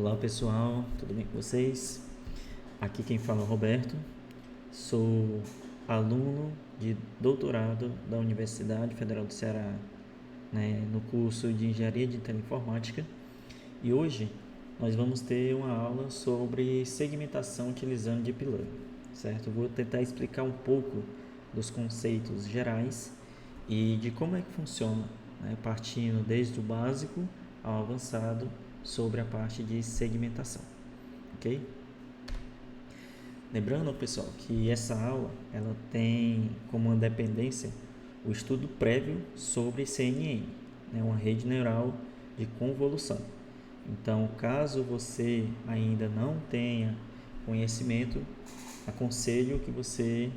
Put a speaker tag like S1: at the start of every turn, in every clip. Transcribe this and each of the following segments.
S1: Olá pessoal, tudo bem com vocês? Aqui quem fala é o Roberto, sou aluno de doutorado da Universidade Federal do Ceará, no curso de Engenharia de Teleinformática, e hoje nós vamos ter uma aula sobre segmentação utilizando Deep Learning, certo? Eu vou tentar explicar um pouco dos conceitos gerais e de como é que funciona, partindo desde o básico ao avançado sobre a parte de segmentação, ok? Lembrando, pessoal, que essa aula ela tem como uma dependência o estudo prévio sobre CNN, uma rede neural de convolução. Então, caso você ainda não tenha conhecimento, aconselho que você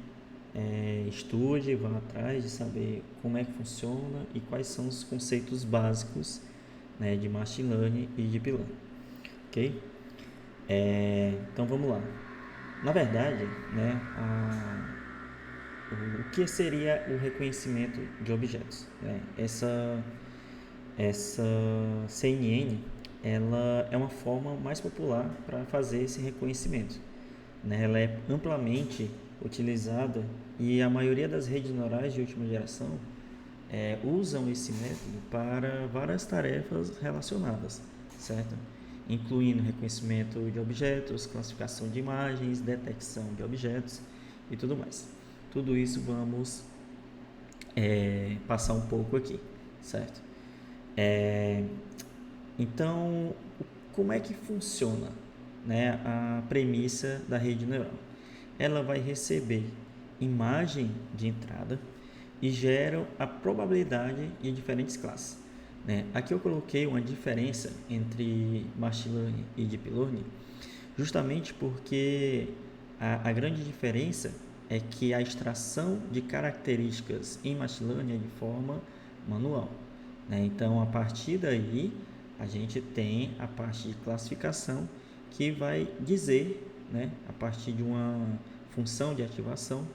S1: estude e vá atrás de saber como é que funciona e quais são os conceitos básicos, de Machine Learning e Deep Learning, ok? Então vamos lá. Na verdade, o que seria o reconhecimento de objetos? Essa CNN, ela é uma forma mais popular para fazer esse reconhecimento, Ela é amplamente utilizada e a maioria das redes neurais de última geração usam esse método para várias tarefas relacionadas, certo? Incluindo reconhecimento de objetos, classificação de imagens, detecção de objetos e tudo mais. Tudo isso vamos passar um pouco aqui, certo? Então, como é que funciona, a premissa da rede neural? Ela vai receber imagem de entrada e geram a probabilidade de diferentes classes. Aqui eu coloquei uma diferença entre Machine Learning e Deep Learning, justamente porque a grande diferença é que a extração de características em Machine Learning é de forma manual. Então, a partir daí, a gente tem a parte de classificação que vai dizer, a partir de uma função de ativação,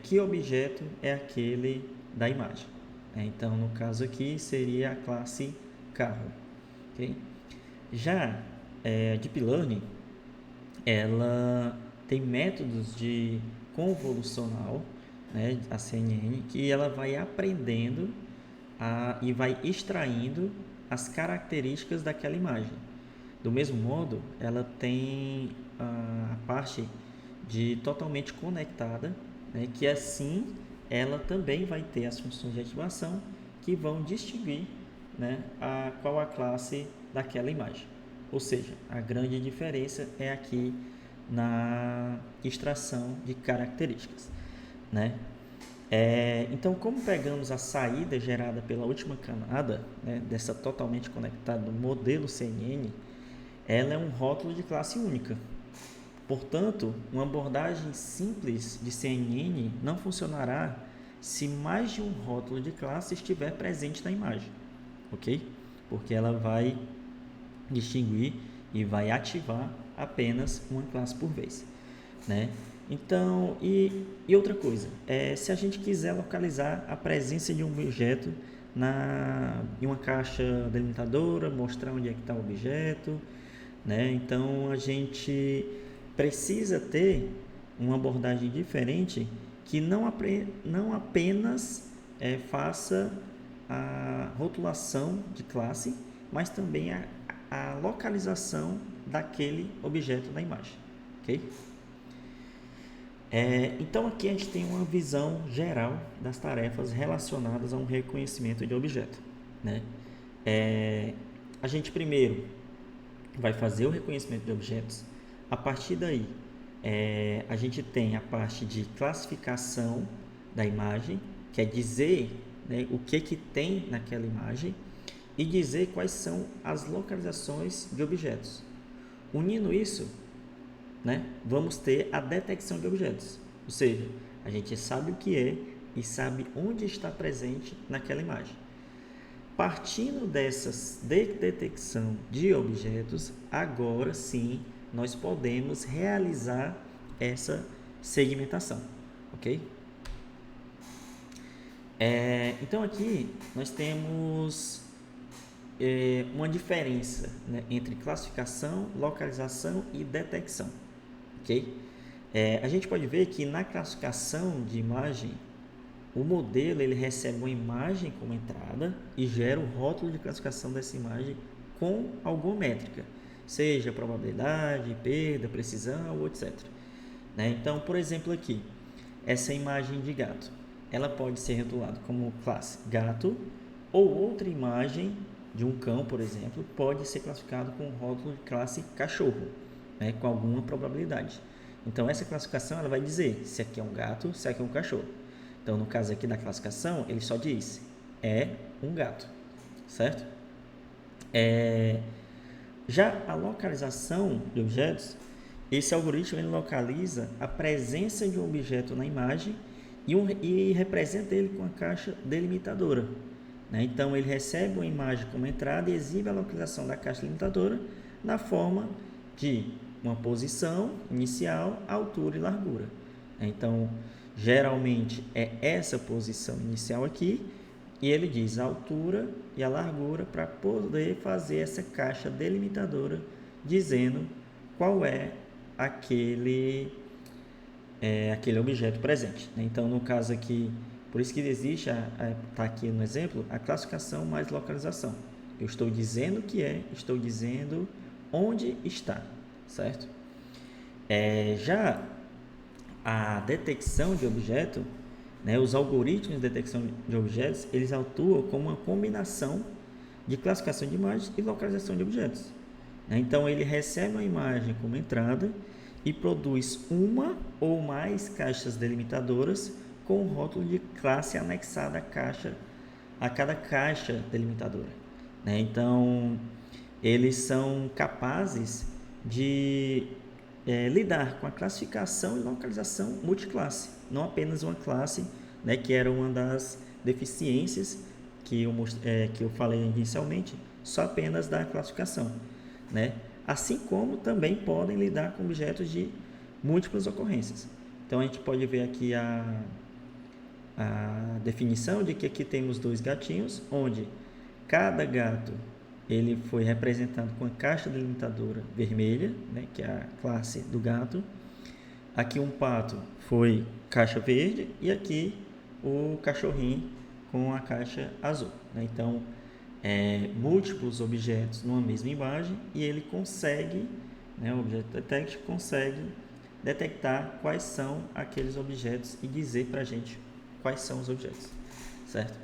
S1: que objeto é aquele da imagem. Então, no caso aqui, seria a classe carro. Okay? Já a Deep Learning, ela tem métodos de convolucional, a CNN, que ela vai aprendendo e vai extraindo as características daquela imagem. Do mesmo modo, ela tem a parte de totalmente conectada, que assim ela também vai ter as funções de ativação que vão distinguir, qual a classe daquela imagem. Ou seja, a grande diferença é aqui na extração de características, Então, como pegamos a saída gerada pela última camada, dessa totalmente conectada do modelo CNN, ela é um rótulo de classe única. Portanto, uma abordagem simples de CNN não funcionará se mais de um rótulo de classe estiver presente na imagem, ok? Porque ela vai distinguir e vai ativar apenas uma classe por vez, Então, e outra coisa, se a gente quiser localizar a presença de um objeto em uma caixa delimitadora, mostrar onde é que está o objeto, Então, a gente precisa ter uma abordagem diferente que não apenas faça a rotulação de classe, mas também a localização daquele objeto na imagem, ok? Então, aqui a gente tem uma visão geral das tarefas relacionadas a um reconhecimento de objeto, A gente primeiro vai fazer o reconhecimento de objetos. A partir daí, a gente tem a parte de classificação da imagem, que é dizer o que tem naquela imagem e dizer quais são as localizações de objetos. Unindo isso, vamos ter a detecção de objetos, ou seja, a gente sabe o que é e sabe onde está presente naquela imagem. Partindo dessa detecção de objetos, agora sim nós podemos realizar essa segmentação, ok? Então aqui nós temos uma diferença, né, entre classificação, localização e detecção, ok? A gente pode ver que na classificação de imagem, o modelo ele recebe uma imagem como entrada e gera o rótulo de classificação dessa imagem com alguma métrica, seja probabilidade, perda, precisão, etc. Né? Então, por exemplo, aqui, essa imagem de gato, ela pode ser rotulada como classe gato, ou outra imagem de um cão, por exemplo, pode ser classificado com o rótulo de classe cachorro, né, com alguma probabilidade. Então, essa classificação ela vai dizer se aqui é um gato, se aqui é um cachorro. Então, no caso aqui da classificação, ele só diz é um gato, certo? Já a localização de objetos, esse algoritmo ele localiza a presença de um objeto na imagem e representa ele com a caixa delimitadora. Né? Então, ele recebe uma imagem como entrada e exibe a localização da caixa delimitadora na forma de uma posição inicial, altura e largura. Então, geralmente é essa posição inicial aqui, e ele diz a altura e a largura para poder fazer essa caixa delimitadora dizendo qual é aquele objeto presente. Então, no caso aqui, por isso que existe, está aqui no exemplo, a classificação mais localização. Eu estou dizendo o que é, estou dizendo onde está, certo? Já a detecção de objeto, né, os algoritmos de detecção de objetos, eles atuam como uma combinação de classificação de imagens e localização de objetos. Né? Então, ele recebe uma imagem como entrada e produz uma ou mais caixas delimitadoras com o rótulo de classe anexada a cada caixa delimitadora. Né? Então, eles são capazes de lidar com a classificação e localização multiclasse, não apenas uma classe, né, que era uma das deficiências que eu falei inicialmente, só apenas da classificação. Né? Assim como também podem lidar com objetos de múltiplas ocorrências. Então, a gente pode ver aqui a definição de que aqui temos dois gatinhos, onde cada gato ele foi representado com a caixa delimitadora vermelha, né, que é a classe do gato. Aqui um pato foi caixa verde e aqui o cachorrinho com a caixa azul. Né? Então, múltiplos objetos numa mesma imagem e ele consegue, né, o Object Detect consegue detectar quais são aqueles objetos e dizer para a gente quais são os objetos, certo?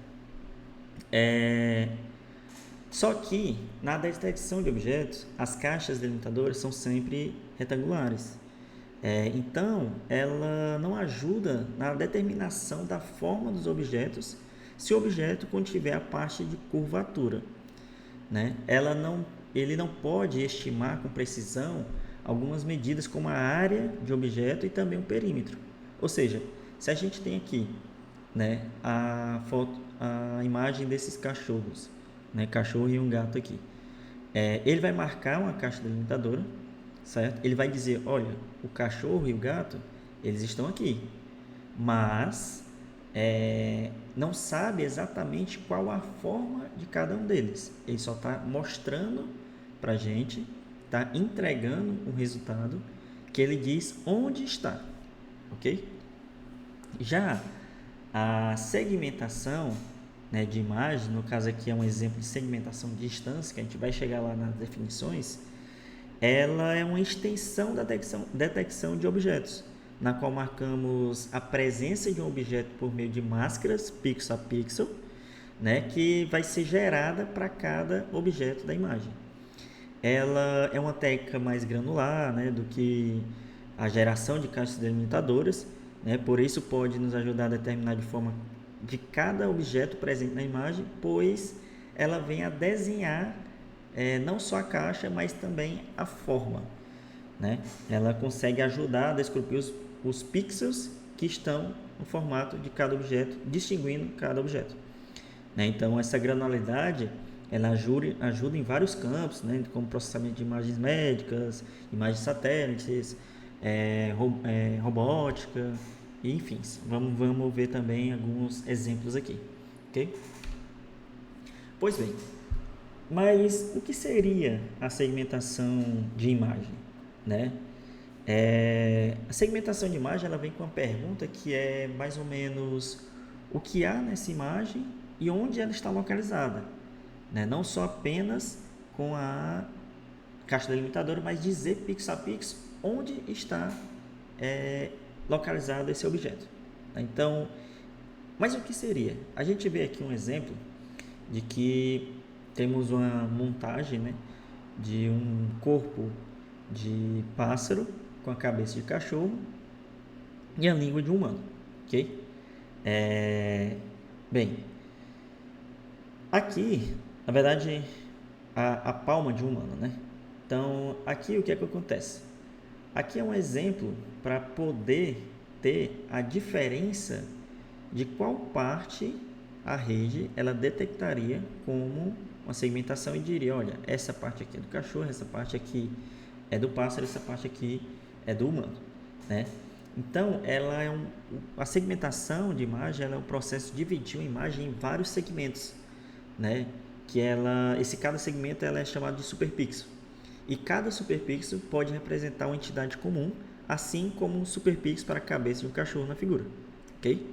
S1: Só que, na detecção de objetos, as caixas delimitadoras são sempre retangulares. Então, ela não ajuda na determinação da forma dos objetos se o objeto contiver a parte de curvatura. Né? Ele não pode estimar com precisão algumas medidas como a área de objeto e também o perímetro. Ou seja, se a gente tem aqui, né, a imagem desses cachorros, né, cachorro e um gato aqui, ele vai marcar uma caixa delimitadora, certo? Ele vai dizer, olha, o cachorro e o gato, eles estão aqui, mas não sabe exatamente qual a forma de cada um deles. Ele só está mostrando para a gente, está entregando um resultado que ele diz onde está, ok? Já a segmentação, né, de imagem, no caso aqui é um exemplo de segmentação de distância, que a gente vai chegar lá nas definições, ela é uma extensão da detecção de objetos, na qual marcamos a presença de um objeto por meio de máscaras pixel a pixel, né, que vai ser gerada para cada objeto da imagem. Ela é uma técnica mais granular, né, do que a geração de caixas delimitadoras, né, por isso pode nos ajudar a determinar de forma de cada objeto presente na imagem, pois ela vem a desenhar não só a caixa, mas também a forma. Né? Ela consegue ajudar a descobrir os pixels que estão no formato de cada objeto, distinguindo cada objeto. Né? Então, essa granularidade ela ajuda em vários campos, né? Como processamento de imagens médicas, imagens satélites, robótica, e, enfim. Vamos ver também alguns exemplos aqui. Okay? Pois bem, Mas o que seria a segmentação de imagem, né? A segmentação de imagem ela vem com uma pergunta que é mais ou menos o que há nessa imagem e onde ela está localizada, né? Não só apenas com a caixa delimitadora, mas dizer pixel a pixel onde está é, localizado esse objeto. Então, mas o que seria? A gente vê aqui um exemplo de que temos uma montagem, né, de um corpo de pássaro com a cabeça de cachorro e a língua de um humano, ok? Bem, aqui, na verdade, a palma de um humano, né? Então, aqui o que é que acontece? Aqui é um exemplo para poder ter a diferença de qual parte a rede ela detectaria como uma segmentação e diria, olha, essa parte aqui é do cachorro, essa parte aqui é do pássaro, essa parte aqui é do humano, né? Então, a segmentação de imagem ela é um processo de dividir uma imagem em vários segmentos, né? Cada segmento ela é chamado de superpixel. E cada superpixel pode representar uma entidade comum, assim como um superpixel para a cabeça de um cachorro na figura, ok?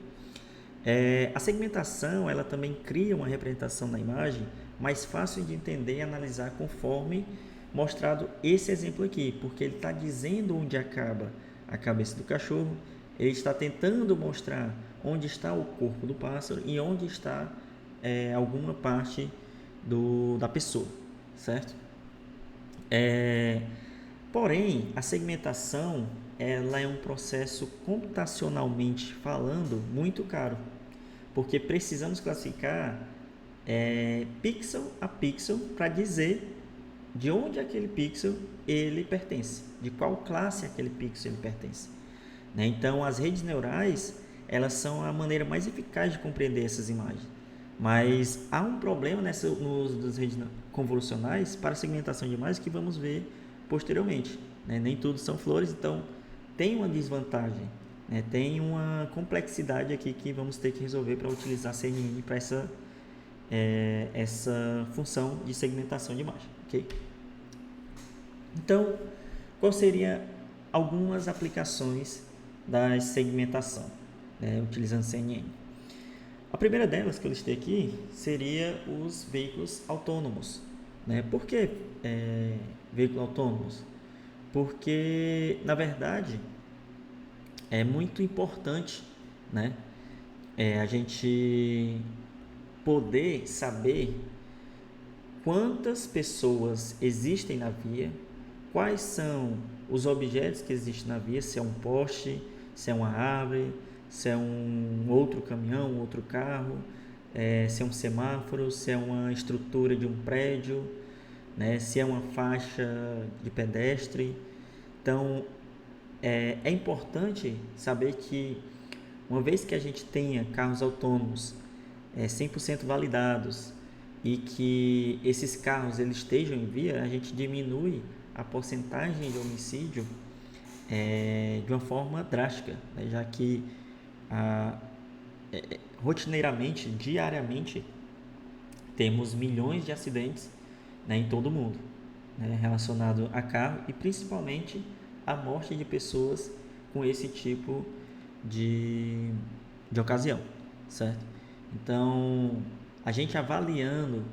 S1: A segmentação ela também cria uma representação da imagem mais fácil de entender e analisar conforme mostrado esse exemplo aqui, porque ele está dizendo onde acaba a cabeça do cachorro, ele está tentando mostrar onde está o corpo do pássaro e onde está alguma parte da pessoa, certo? Porém, a segmentação ela é um processo computacionalmente falando muito caro, porque precisamos classificar pixel a pixel para dizer de onde aquele pixel ele pertence, de qual classe aquele pixel ele pertence, né? Então, as redes neurais elas são a maneira mais eficaz de compreender essas imagens, mas há um problema nas redes convolucionais para segmentação de imagens que vamos ver posteriormente, né? Nem tudo são flores, então tem uma desvantagem, né? Tem uma complexidade aqui que vamos ter que resolver para utilizar CNN para essa função de segmentação de imagem, ok? Então, qual seria algumas aplicações da segmentação, né, utilizando CNN? A primeira delas que eu listei aqui seria os veículos autônomos, né? Por que veículos autônomos? Porque, na verdade, é muito importante, né, a gente poder saber quantas pessoas existem na via, quais são os objetos que existem na via, se é um poste, se é uma árvore, se é um outro caminhão, um outro carro, se é um semáforo, se é uma estrutura de um prédio, né, se é uma faixa de pedestre. Então, é importante saber que, uma vez que a gente tenha carros autônomos 100% validados e que esses carros eles estejam em via, a gente diminui a porcentagem de homicídio de uma forma drástica, né? Já que rotineiramente, diariamente, temos milhões de acidentes, né, em todo o mundo, né, relacionado a carro e principalmente a morte de pessoas com esse tipo de ocasião, certo? Então, a gente avaliando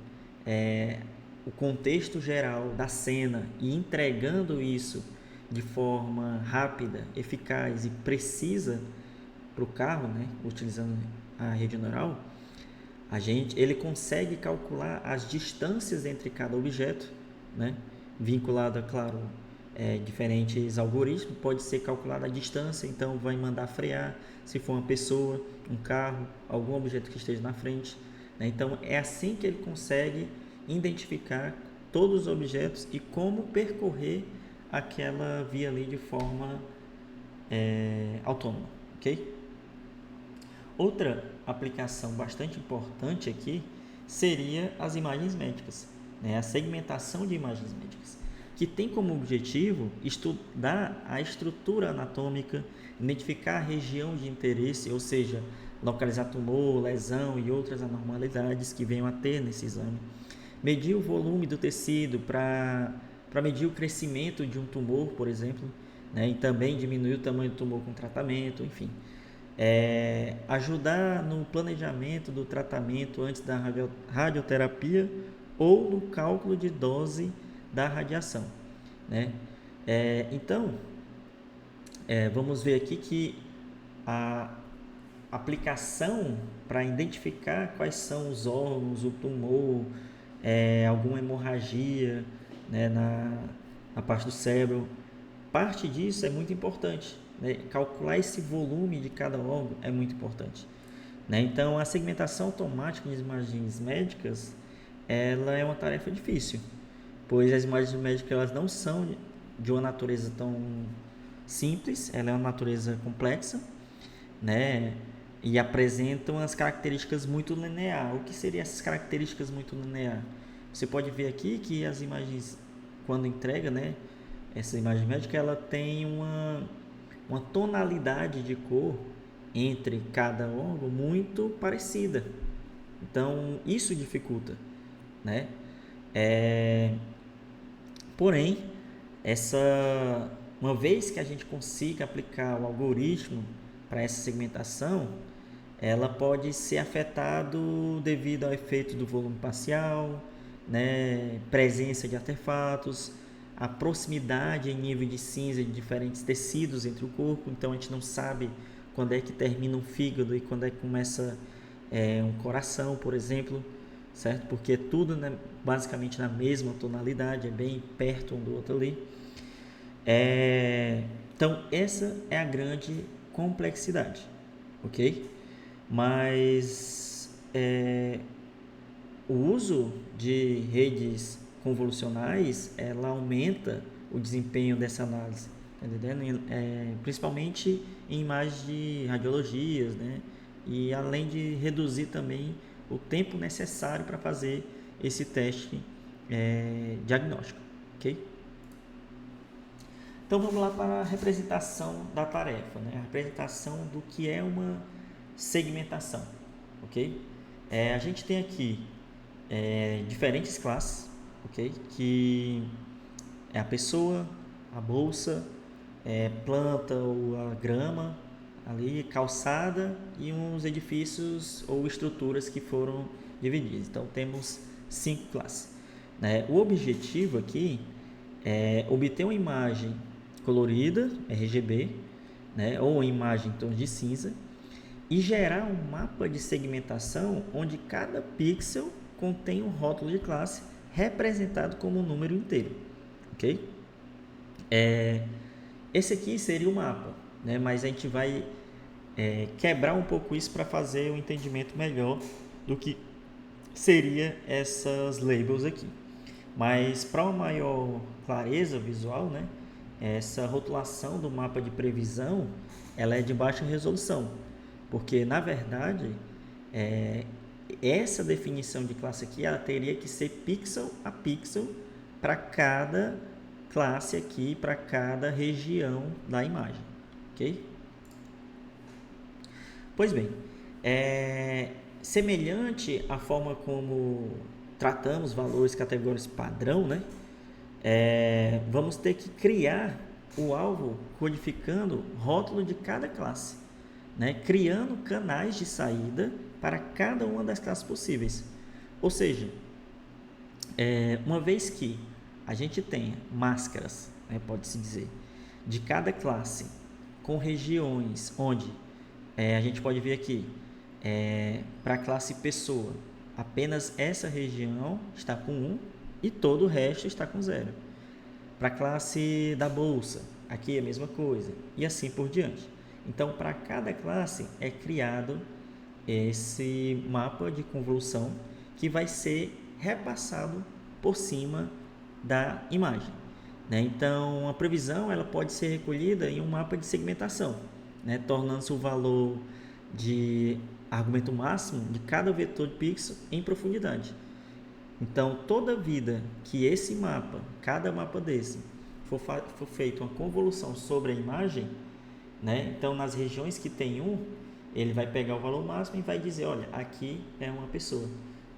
S1: o contexto geral da cena e entregando isso de forma rápida, eficaz e precisa para o carro, né, utilizando a rede neural, ele consegue calcular as distâncias entre cada objeto, né, vinculado, claro, diferentes algoritmos. Pode ser calculada a distância, então vai mandar frear se for uma pessoa, um carro, algum objeto que esteja na frente, né? Então é assim que ele consegue identificar todos os objetos e como percorrer aquela via ali de forma autônoma, ok? Outra aplicação bastante importante aqui seria as imagens médicas, né? A segmentação de imagens médicas, que tem como objetivo estudar a estrutura anatômica, identificar a região de interesse, ou seja, localizar tumor, lesão e outras anormalidades que venham a ter nesse exame, medir o volume do tecido para medir o crescimento de um tumor, por exemplo, né? E também diminuir o tamanho do tumor com tratamento, enfim. Ajudar no planejamento do tratamento antes da radioterapia ou no cálculo de dose da radiação, né? Então, vamos ver aqui que a aplicação para identificar quais são os órgãos, o tumor, alguma hemorragia, né, na parte do cérebro, parte disso é muito importante, né? Calcular esse volume de cada órgão é muito importante, né? Então, a segmentação automática de imagens médicas, ela é uma tarefa difícil, pois as imagens médicas elas não são de uma natureza tão simples, ela é uma natureza complexa, né? E apresentam as características muito linear. O que seriam essas características muito linear? Você pode ver aqui que as imagens, quando entrega, né, essa imagem médica, ela tem uma tonalidade de cor entre cada órgão muito parecida. Então, isso dificulta, né? Porém, uma vez que a gente consiga aplicar o algoritmo para essa segmentação, ela pode ser afetado devido ao efeito do volume parcial, né, presença de artefatos, a proximidade em nível de cinza de diferentes tecidos entre o corpo. Então a gente não sabe quando é que termina um fígado e quando é que começa um coração, por exemplo, certo? Porque é tudo, né, basicamente na mesma tonalidade, é bem perto um do outro ali. Então essa é a grande complexidade, ok? Mas o uso de redes convolucionais, ela aumenta o desempenho dessa análise, tá entendendo? Principalmente em imagens de radiologias, né? E além de reduzir também o tempo necessário para fazer esse teste diagnóstico, ok? Então vamos lá para a representação da tarefa, né? A representação do que é uma segmentação, ok? A gente tem aqui diferentes classes, ok? Que é a pessoa, a bolsa, planta ou a grama, ali, calçada e uns edifícios ou estruturas que foram divididas. Então temos 5 classes, né? O objetivo aqui é obter uma imagem colorida, RGB, né? Ou uma imagem em tons de cinza, e gerar um mapa de segmentação onde cada pixel contém um rótulo de classe representado como um número inteiro, ok? Esse aqui seria o mapa, né? Mas a gente vai quebrar um pouco isso para fazer um entendimento melhor do que seria essas labels aqui. Mas para uma maior clareza visual, né? Essa rotulação do mapa de previsão, ela é de baixa resolução, porque na verdade essa definição de classe aqui, ela teria que ser pixel a pixel para cada classe aqui, para cada região da imagem, ok? Pois bem, semelhante à forma como tratamos valores categóricos padrão, né? Vamos ter que criar o alvo codificando rótulo de cada classe, né? Criando canais de saída para cada uma das classes possíveis. Ou seja, uma vez que a gente tenha máscaras, né, pode-se dizer, de cada classe com regiões onde a gente pode ver aqui, para a classe pessoa, apenas essa região está com 1 e todo o resto está com 0. Para a classe da bolsa, aqui é a mesma coisa, e assim por diante. Então, para cada classe é criado esse mapa de convolução que vai ser repassado por cima da imagem, né? Então, a previsão ela pode ser recolhida em um mapa de segmentação, né? Tornando-se o valor de argumento máximo de cada vetor de pixel em profundidade. Então, toda vida que esse mapa, cada mapa desse, for feito uma convolução sobre a imagem, né? Então, nas regiões que tem 1, ele vai pegar o valor máximo e vai dizer, olha, aqui é uma pessoa.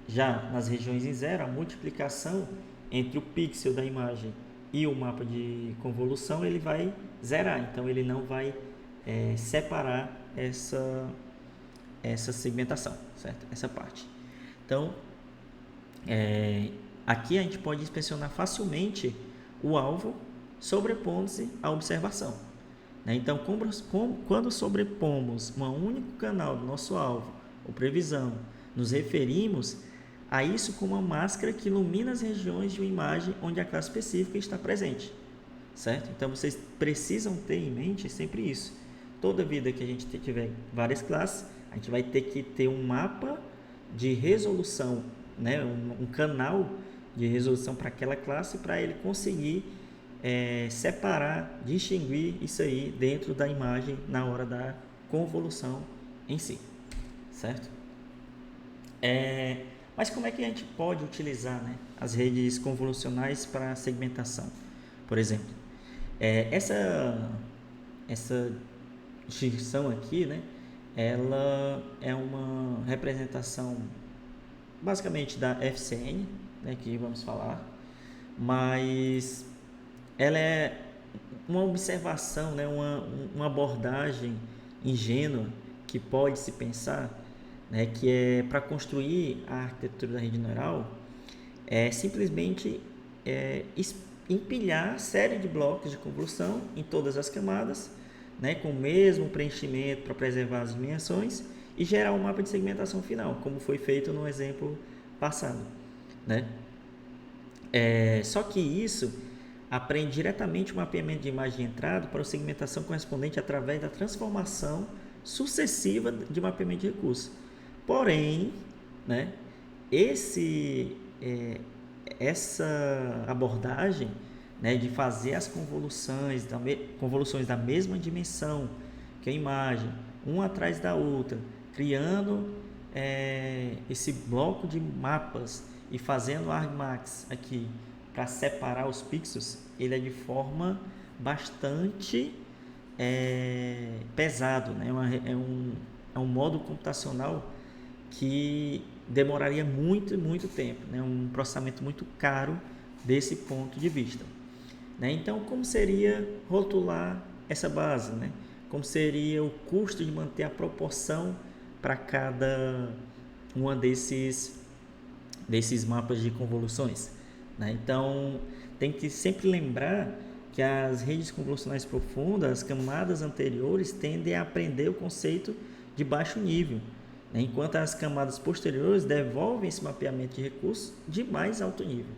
S1: Já nas regiões em zero, a multiplicação entre o pixel da imagem e o mapa de convolução, ele vai zerar. Então, ele não vai separar essa segmentação, certo? Essa parte. Então, aqui a gente pode inspecionar facilmente o alvo sobrepondo-se à observação. Né? Então, quando sobrepomos um único canal do nosso alvo, ou previsão, nos referimos a isso como uma máscara que ilumina as regiões de uma imagem onde a classe específica está presente. Certo? Então, vocês precisam ter em mente sempre isso. Toda vida que a gente tiver várias classes, a gente vai ter que ter um mapa de resolução, né? um canal de resolução para aquela classe, para ele conseguir separar, distinguir isso aí dentro da imagem na hora da convolução em si, certo? Mas como é que a gente pode utilizar, né, as redes convolucionais para segmentação? Por exemplo, essa distinção aqui, né, ela é uma representação basicamente da FCN, né, que vamos falar, mas ela é uma observação, né, uma abordagem ingênua que pode se pensar, né, que é para construir a arquitetura da rede neural, simplesmente empilhar série de blocos de convolução em todas as camadas, né, com o mesmo preenchimento para preservar as dimensões e gerar um mapa de segmentação final, como foi feito no exemplo passado, né? Só que isso aprende diretamente o mapeamento de imagem de entrada para a segmentação correspondente através da transformação sucessiva de mapeamento de recursos. Porém, né, essa abordagem, né, de fazer as convoluções da mesma dimensão que a imagem, uma atrás da outra, criando esse bloco de mapas e fazendo argmax aqui para separar os pixels, ele é de forma bastante pesado, né? É um modo computacional que demoraria muito tempo, né? Um processamento muito caro desse ponto de vista, né? Então, como seria rotular essa base, né? Como seria o custo de manter a proporção para cada uma desses mapas de convoluções, né? Então, tem que sempre lembrar que as redes convolucionais profundas, as camadas anteriores, tendem a aprender o conceito de baixo nível, né? Enquanto as camadas posteriores devolvem esse mapeamento de recursos de mais alto nível.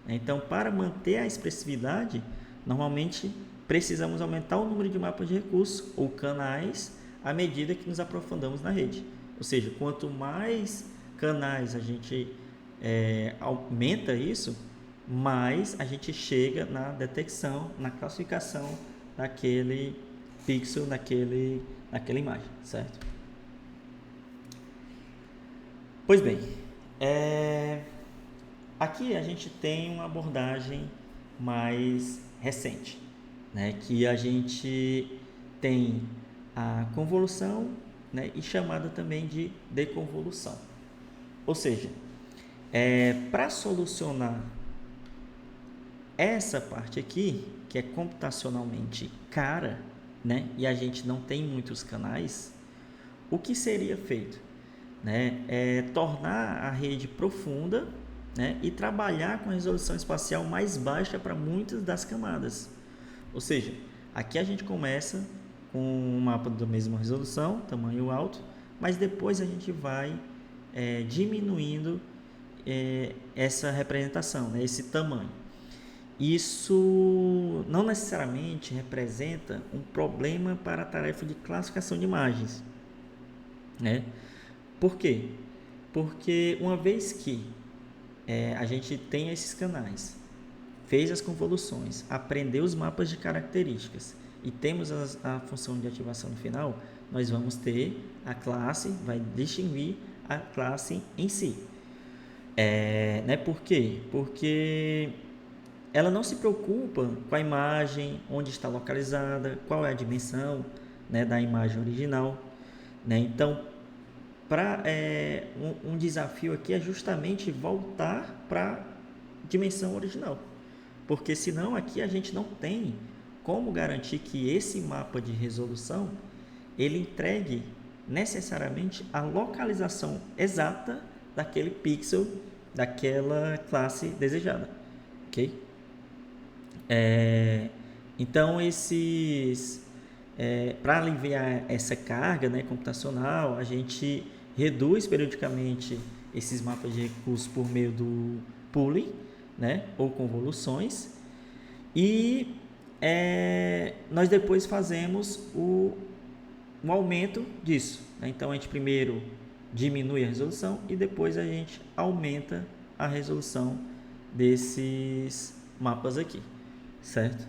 S1: Então, para manter a expressividade, normalmente precisamos aumentar o número de mapas de recursos ou canais à medida que nos aprofundamos na rede. Ou seja, quanto mais canais a gente aumenta isso, mais a gente chega na detecção, na classificação daquele pixel, naquela imagem, certo? Pois bem, aqui a gente tem uma abordagem mais recente, né, que a gente tem a convolução, né, e chamada também de deconvolução. Ou seja, para solucionar essa parte aqui, que é computacionalmente cara, né, e a gente não tem muitos canais, o que seria feito? Né, é tornar a rede profunda, né, e trabalhar com a resolução espacial mais baixa para muitas das camadas. Ou seja, aqui a gente começa com um mapa da mesma resolução, tamanho alto, mas depois a gente vai diminuindo essa representação, né, esse tamanho. Isso não necessariamente representa um problema para a tarefa de classificação de imagens, né? Por quê? Porque uma vez que a gente tem esses canais, fez as convoluções, aprendeu os mapas de características e temos a função de ativação no final, nós vamos ter a classe, vai distinguir a classe em si. Né? Por quê? Porque ela não se preocupa com a imagem, onde está localizada, qual é a dimensão, né, da imagem original, né? Então, um desafio aqui é justamente voltar para a dimensão original, porque senão aqui a gente não tem como garantir que esse mapa de resolução ele entregue necessariamente a localização exata daquele pixel daquela classe desejada, ok? Então para aliviar essa carga, né, computacional, a gente reduz periodicamente esses mapas de recursos por meio do pooling, né, ou convoluções, e nós depois fazemos o aumento disso, né? Então a gente primeiro diminui a resolução e depois a gente aumenta a resolução desses mapas aqui, certo?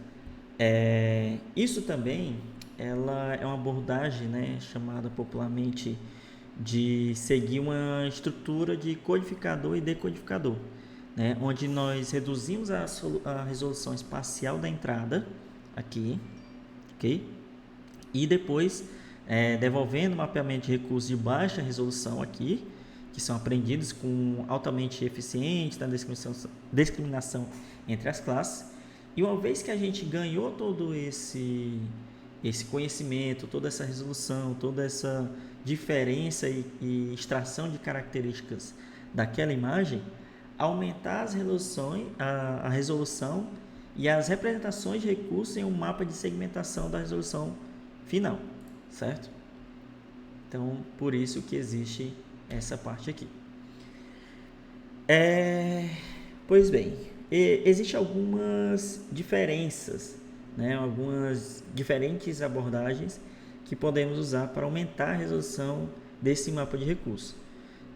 S1: Isso também ela é uma abordagem, né, chamada popularmente de seguir uma estrutura de codificador e decodificador, né, onde nós reduzimos a resolução espacial da entrada aqui, ok? E depois devolvendo o mapeamento de recursos de baixa resolução aqui, que são aprendidos com altamente eficientes na discriminação entre as classes. E uma vez que a gente ganhou todo esse conhecimento, toda essa resolução, toda essa diferença e extração de características daquela imagem, aumentar a resolução e as representações de recursos em um mapa de segmentação da resolução final, certo? Então, por isso que existe essa parte aqui. Pois bem, existem algumas diferenças, né? Algumas diferentes abordagens que podemos usar para aumentar a resolução desse mapa de recursos.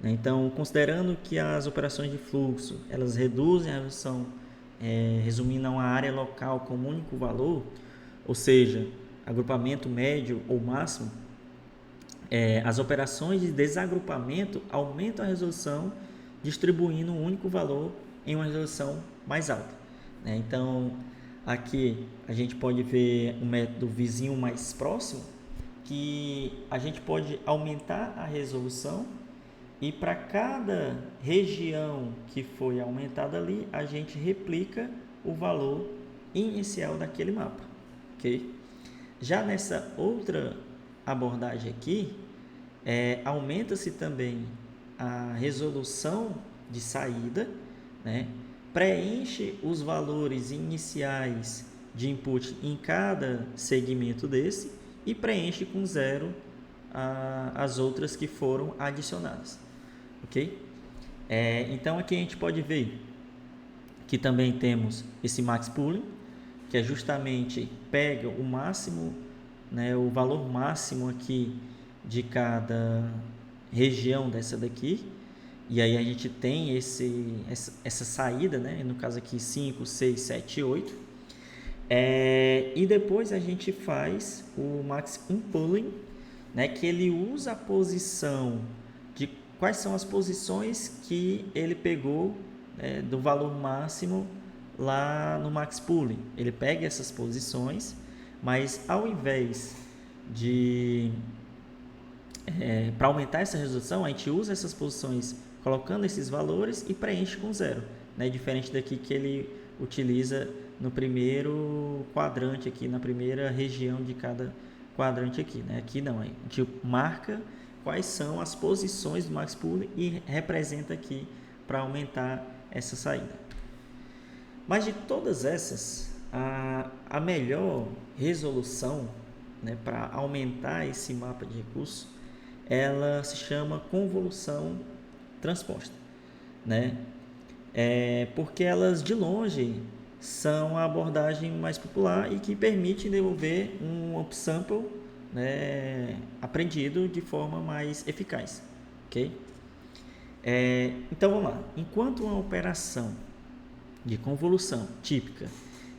S1: Então, considerando que as operações de fluxo elas reduzem a resolução, resumindo a uma área local como único valor, ou seja, agrupamento médio ou máximo, as operações de desagrupamento aumentam a resolução, distribuindo um único valor em uma resolução mais alta, né? Então, aqui a gente pode ver o método vizinho mais próximo, que a gente pode aumentar a resolução e para cada região que foi aumentada ali, a gente replica o valor inicial daquele mapa, ok? Já nessa outra abordagem aqui, aumenta-se também a resolução de saída, né? Preenche os valores iniciais de input em cada segmento desse e preenche com 0 as outras que foram adicionadas, ok? Então aqui a gente pode ver que também temos esse max pooling, que é justamente pega o máximo, né, o valor máximo aqui de cada região dessa daqui, e aí a gente tem essa saída, né, no caso aqui 5, 6, 7, 8, e depois a gente faz o max unpooling, né, que ele usa a posição de quais são as posições que ele pegou, né, do valor máximo lá no max pooling. Ele pega essas posições, mas ao invés de para aumentar essa resolução, a gente usa essas posições colocando esses valores e preenche com 0, né? Diferente daqui que ele utiliza no primeiro quadrante aqui, na primeira região de cada quadrante aqui, né? Aqui não, a gente marca quais são as posições do max pooling e representa aqui para aumentar essa saída. Mas de todas essas, a melhor resolução, né, para aumentar esse mapa de recursos, ela se chama convolução transposta, né? Porque elas de longe são a abordagem mais popular e que permite devolver um upsample, né, aprendido de forma mais eficaz, ok? Então vamos lá. Enquanto uma operação de convolução típica,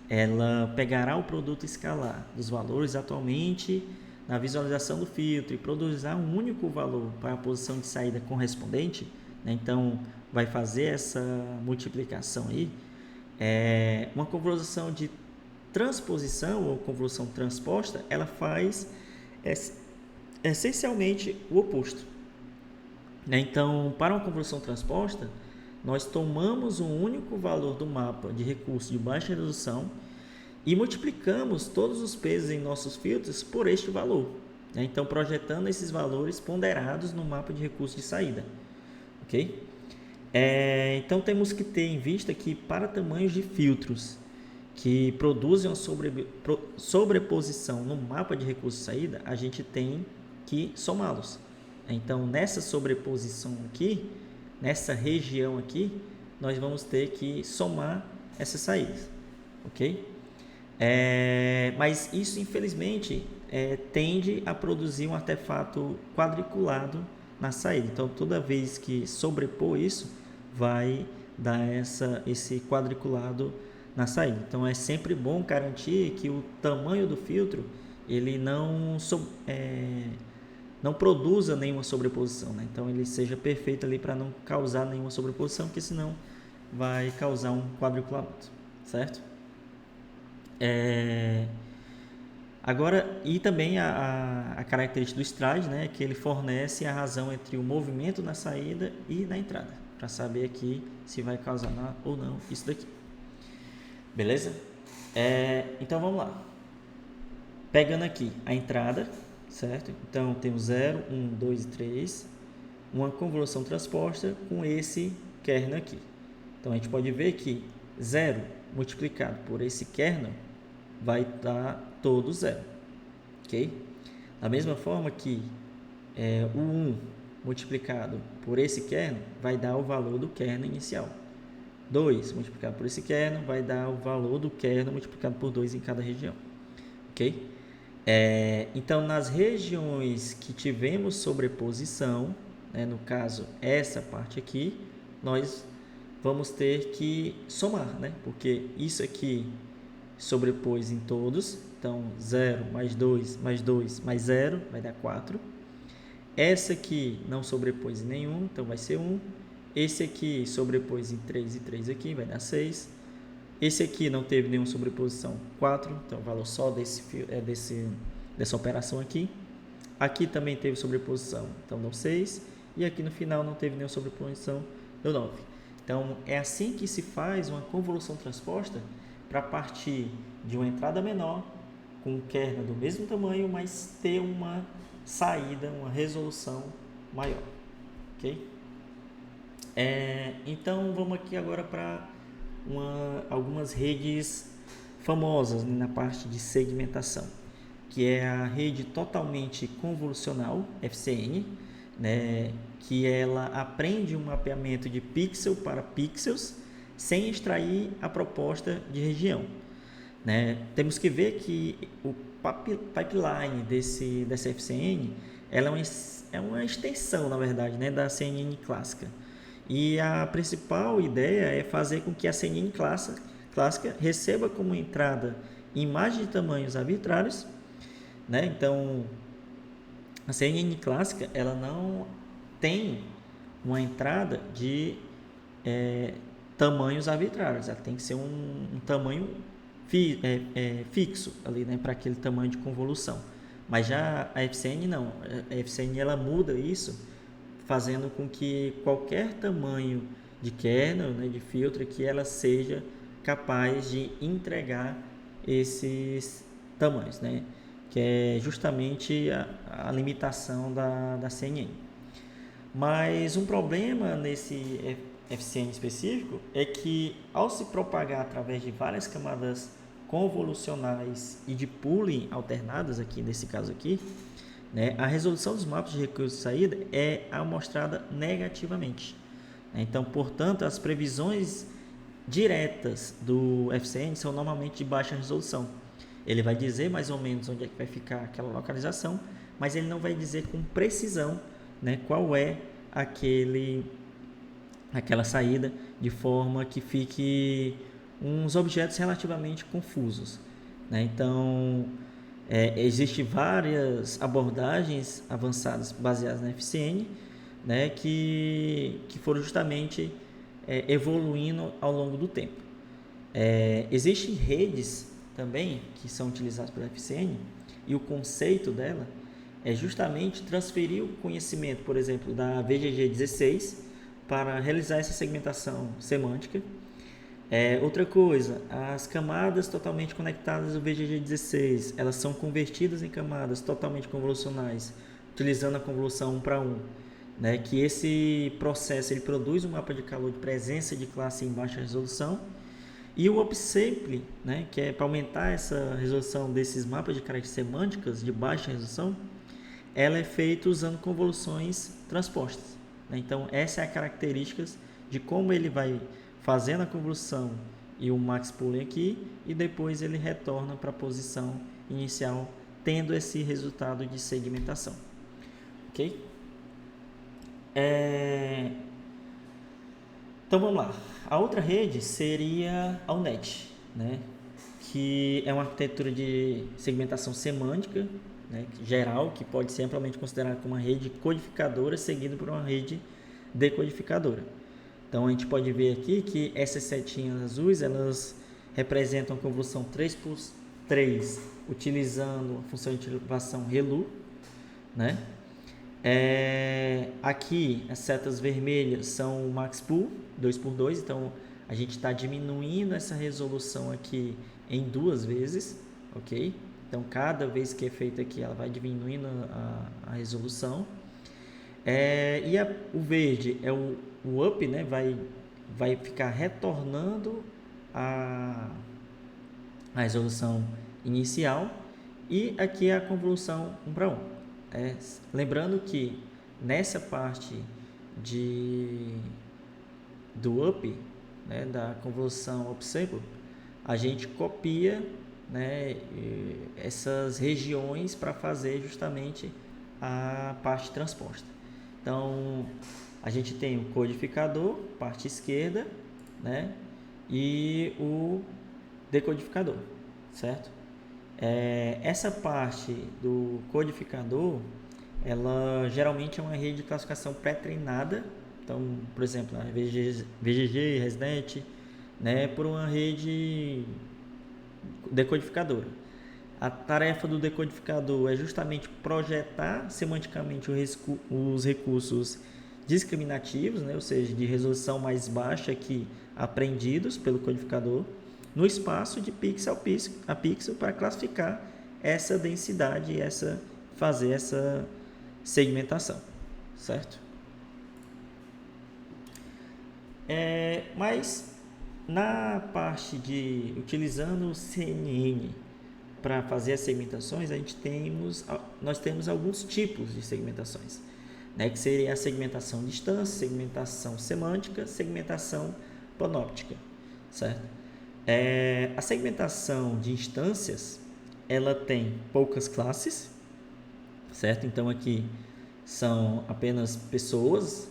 S1: ela pegará o produto escalar dos valores atualmente na visualização do filtro e produzirá um único valor para a posição de saída correspondente, né? Então vai fazer essa multiplicação aí. Uma convolução de transposição ou convolução transposta, ela faz essencialmente o oposto, né? Então, para uma convolução transposta, nós tomamos um único valor do mapa de recurso de baixa resolução e multiplicamos todos os pesos em nossos filtros por este valor, né? Então, projetando esses valores ponderados no mapa de recurso de saída, ok? Então, temos que ter em vista que para tamanhos de filtros que produzem uma sobreposição no mapa de recurso de saída, a gente tem que somá-los. Então, nessa sobreposição aqui, nessa região aqui, nós vamos ter que somar essas saídas, ok? Mas isso, infelizmente, tende a produzir um artefato quadriculado na saída. Então, toda vez que sobrepor isso, vai dar esse quadriculado na saída. Então, é sempre bom garantir que o tamanho do filtro ele não produza nenhuma sobreposição, né? Então, ele seja perfeito ali para não causar nenhuma sobreposição, porque senão vai causar um quadriculamento, certo? Agora, e também a característica do stride, né, que ele fornece a razão entre o movimento na saída e na entrada, para saber aqui se vai causar ou não isso daqui. Beleza? Então, vamos lá. Pegando aqui a entrada, certo? Então, temos 0, 1, 2 e 3, uma convolução transposta com esse kernel aqui. Então, a gente pode ver que 0 multiplicado por esse kernel vai dar todo 0, ok? Da mesma forma que o 1 multiplicado por esse kernel vai dar o valor do kernel inicial. 2 multiplicado por esse kernel vai dar o valor do kernel multiplicado por 2 em cada região, ok? Então, nas regiões que tivemos sobreposição, né, no caso, essa parte aqui, nós vamos ter que somar, né? Porque isso aqui sobrepôs em todos, então 0 mais 2 mais 2 mais 0 vai dar 4. Essa aqui não sobrepôs em nenhum, então vai ser 1. Esse aqui sobrepôs em 3 e 3 aqui, vai dar 6. Esse aqui não teve nenhuma sobreposição, 4, então o valor só dessa operação aqui. Aqui também teve sobreposição, então deu 6. E aqui no final não teve nenhuma sobreposição, deu 9. Então, é assim que se faz uma convolução transposta para partir de uma entrada menor, com um kernel do mesmo tamanho, mas ter uma saída, uma resolução maior, ok? Então, vamos aqui agora para algumas redes famosas, né, na parte de segmentação, que é a rede totalmente convolucional, FCN, né, que ela aprende um mapeamento de pixel para pixels sem extrair a proposta de região, né? Temos que ver que o pipeline dessa FCN ela é uma extensão, na verdade, né, da CNN clássica. E a principal ideia é fazer com que a CNN clássica receba como entrada imagens de tamanhos arbitrários, né? Então, a CNN clássica ela não tem uma entrada de tamanhos arbitrários, ela tem que ser um tamanho fixo ali, né, para aquele tamanho de convolução. Mas já a FCN não, a FCN ela muda isso, fazendo com que qualquer tamanho de kernel, né, de filtro, que ela seja capaz de entregar esses tamanhos, né, que é justamente a limitação da CNN. Mas um problema nesse FCN específico é que, ao se propagar através de várias camadas convolucionais e de pooling alternadas, aqui nesse caso aqui, né, a resolução dos mapas de recurso de saída é amostrada negativamente. Então, portanto, as previsões diretas do FCN são normalmente de baixa resolução. Ele vai dizer mais ou menos onde é que vai ficar aquela localização, mas ele não vai dizer com precisão, né, qual é aquela saída, de forma que fique uns objetos relativamente confusos, né? Então, existem várias abordagens avançadas baseadas na FCN, né, que foram justamente evoluindo ao longo do tempo. Existem redes também que são utilizadas pela FCN, e o conceito dela é justamente transferir o conhecimento, por exemplo, da VGG 16 para realizar essa segmentação semântica. Outra coisa, as camadas totalmente conectadas do VGG 16, elas são convertidas em camadas totalmente convolucionais, utilizando a convolução 1 para 1, né? Que esse processo ele produz um mapa de calor de presença de classe em baixa resolução. E o upsample, né, que é para aumentar essa resolução desses mapas de características semânticas de baixa resolução, ela é feita usando convoluções transpostas, né? Então, essa é a característica de como ele vai fazendo a convolução e o max pooling aqui, e depois ele retorna para a posição inicial, tendo esse resultado de segmentação. Ok? Então vamos lá. A outra rede seria a UNET, né? Que é uma arquitetura de segmentação semântica, né, geral, que pode ser amplamente considerada como uma rede codificadora seguida por uma rede decodificadora. Então a gente pode ver aqui que essas setinhas azuis, elas representam a convolução 3x3 utilizando a função de ativação ReLU, né? Aqui as setas vermelhas são o max pool 2x2, então a gente está diminuindo essa resolução aqui em 2 vezes, ok? Então cada vez que é feito aqui ela vai diminuindo a resolução. O verde é o up, né? Vai ficar retornando a resolução inicial, e aqui é a convolução 1 para 1. Lembrando que nessa parte do up, né, da convolução upsample, a gente copia, né, essas regiões para fazer justamente a parte transposta. Então, a gente tem o codificador, parte esquerda, né, e o decodificador, certo? Essa parte do codificador, ela geralmente é uma rede de classificação pré-treinada. Então, por exemplo, a VGG, ResNet, né, por uma rede decodificadora. A tarefa do decodificador é justamente projetar semanticamente os recursos discriminativos, né, ou seja, de resolução mais baixa que aprendidos pelo codificador, no espaço de pixel a pixel para classificar essa densidade e fazer essa segmentação, certo? Mas na parte de utilizando o CNN para fazer as segmentações, nós temos alguns tipos de segmentações, né, que seria a segmentação distância, segmentação semântica, segmentação panóptica, certo? A segmentação de instâncias, ela tem poucas classes, certo? Então aqui são apenas pessoas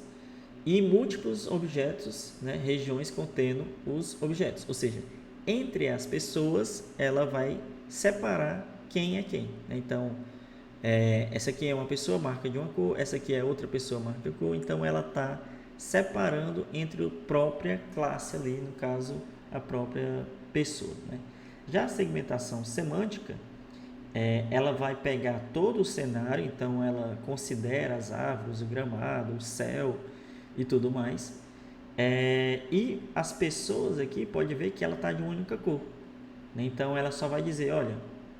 S1: e múltiplos objetos, né, regiões contendo os objetos, ou seja, entre as pessoas ela vai separar quem é quem, né? Então essa aqui é uma pessoa, marca de uma cor, essa aqui é outra pessoa, marca de cor, então ela está separando entre a própria classe ali, no caso a própria pessoa, né? Já a segmentação semântica, ela vai pegar todo o cenário, então ela considera as árvores, o gramado, o céu e tudo mais, e as pessoas aqui pode ver que ela está de uma única cor, né? Então ela só vai dizer, olha,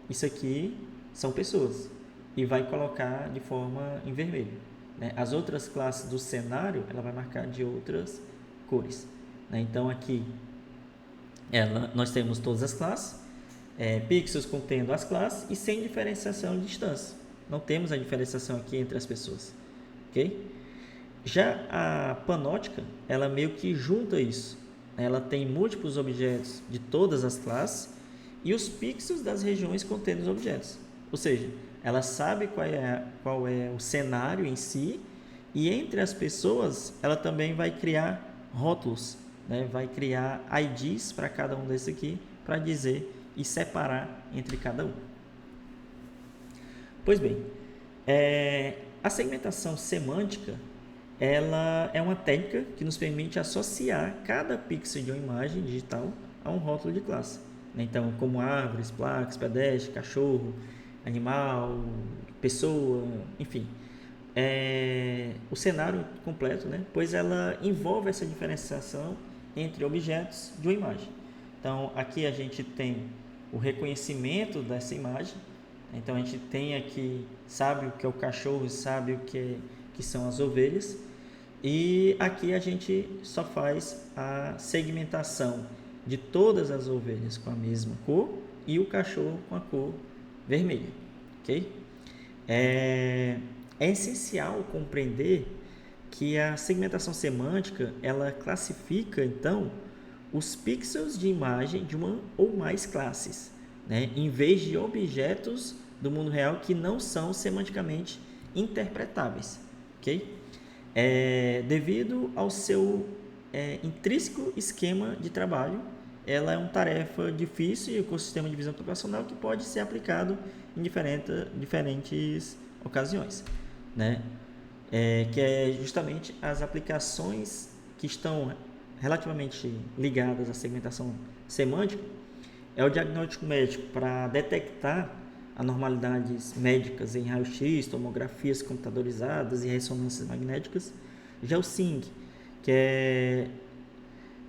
S1: isso aqui são pessoas, e vai colocar de forma em vermelho, né? As outras classes do cenário ela vai marcar de outras cores, né? Então aqui nós temos todas as classes, pixels contendo as classes e sem diferenciação de distância. Não temos a diferenciação aqui entre as pessoas, ok? Já a panóptica, ela meio que junta isso. Ela tem múltiplos objetos de todas as classes e os pixels das regiões contendo os objetos. Ou seja, ela sabe qual é o cenário em si, e entre as pessoas ela também vai criar rótulos, né? Vai criar IDs para cada um desses aqui, para dizer e separar entre cada um. Pois bem, a segmentação semântica, ela é uma técnica que nos permite associar cada pixel de uma imagem digital a um rótulo de classe. Então, como árvores, placas, pedestre, cachorro, animal, pessoa, enfim. O cenário completo, né? Pois ela envolve essa diferenciação entre objetos de uma imagem. Então, aqui a gente tem o reconhecimento dessa imagem. Então, a gente tem aqui, sabe o que é o cachorro, sabe o que são as ovelhas. E aqui a gente só faz a segmentação de todas as ovelhas com a mesma cor e o cachorro com a cor vermelha, ok? É essencial compreender que a segmentação semântica ela classifica então os pixels de imagem de uma ou mais classes, né, em vez de objetos do mundo real que não são semanticamente interpretáveis, ok? Devido ao seu intrínseco esquema de trabalho, ela é uma tarefa difícil e ecossistema de visão computacional que pode ser aplicado em diferentes ocasiões, né? Que é justamente as aplicações que estão relativamente ligadas à segmentação semântica, é o diagnóstico médico para detectar anormalidades médicas em raio-x, tomografias computadorizadas e ressonâncias magnéticas. Já o SING, que é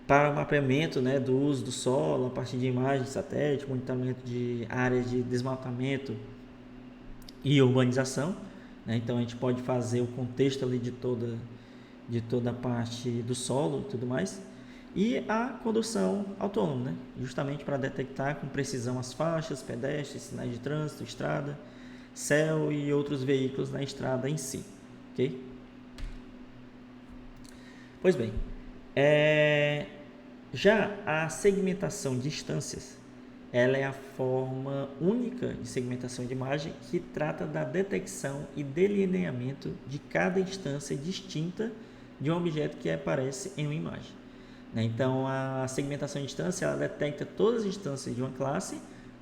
S1: para o mapeamento, né, do uso do solo a partir de imagens de satélite, monitoramento de áreas de desmatamento e urbanização, né? Então a gente pode fazer o contexto ali de toda a parte do solo e tudo mais. E a condução autônoma, né? Justamente para detectar com precisão as faixas, pedestres, sinais de trânsito, estrada, céu e outros veículos na estrada em si, ok? Pois bem, já a segmentação de instâncias, ela é a forma única de segmentação de imagem que trata da detecção e delineamento de cada instância distinta de um objeto que aparece em uma imagem. Então, a segmentação de instância ela detecta todas as instâncias de uma classe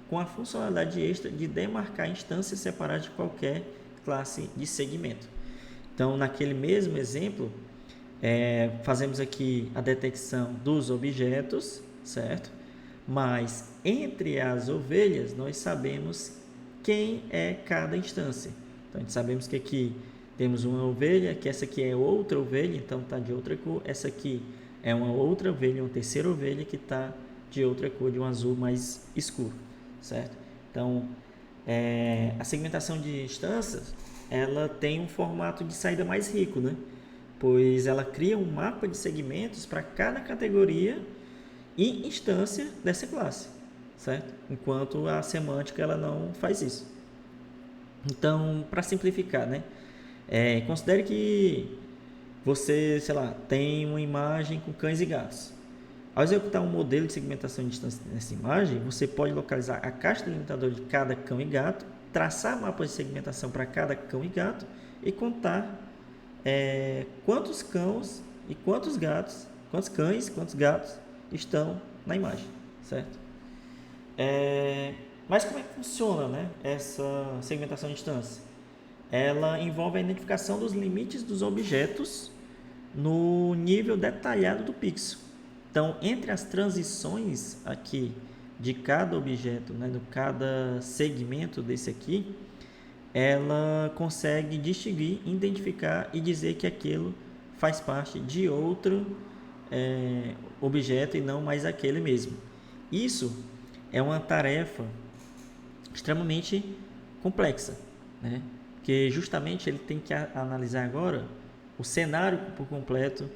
S1: com a funcionalidade extra de demarcar instâncias separadas de qualquer classe de segmento. Então, naquele mesmo exemplo, fazemos aqui a detecção dos objetos, certo? Mas entre as ovelhas, nós sabemos quem é cada instância. Então, a gente sabemos que aqui temos uma ovelha, que essa aqui é outra ovelha, então está de outra cor. Essa aqui é uma outra ovelha, uma terceira ovelha que está de outra cor, de um azul mais escuro, certo? Então, a segmentação de instâncias, ela tem um formato de saída mais rico, né? Pois ela cria um mapa de segmentos para cada categoria e instância dessa classe, certo? Enquanto a semântica ela não faz isso. Então, para simplificar, né? Considere que você, sei lá, tem uma imagem com cães e gatos. Ao executar um modelo de segmentação de distância nessa imagem, você pode localizar a caixa delimitadora de cada cão e gato, traçar mapas de segmentação para cada cão e gato e contar quantos cães e quantos gatos, quantos cães, quantos gatos estão na imagem, certo? Mas como é que funciona, né, essa segmentação de distância? Ela envolve a identificação dos limites dos objetos no nível detalhado do pixel. Então, entre as transições aqui de cada objeto, né, de cada segmento desse aqui, ela consegue distinguir, identificar e dizer que aquilo faz parte de outro objeto e não mais aquele mesmo. Isso é uma tarefa extremamente complexa, né? Porque justamente ele tem que analisar agora o cenário por completo,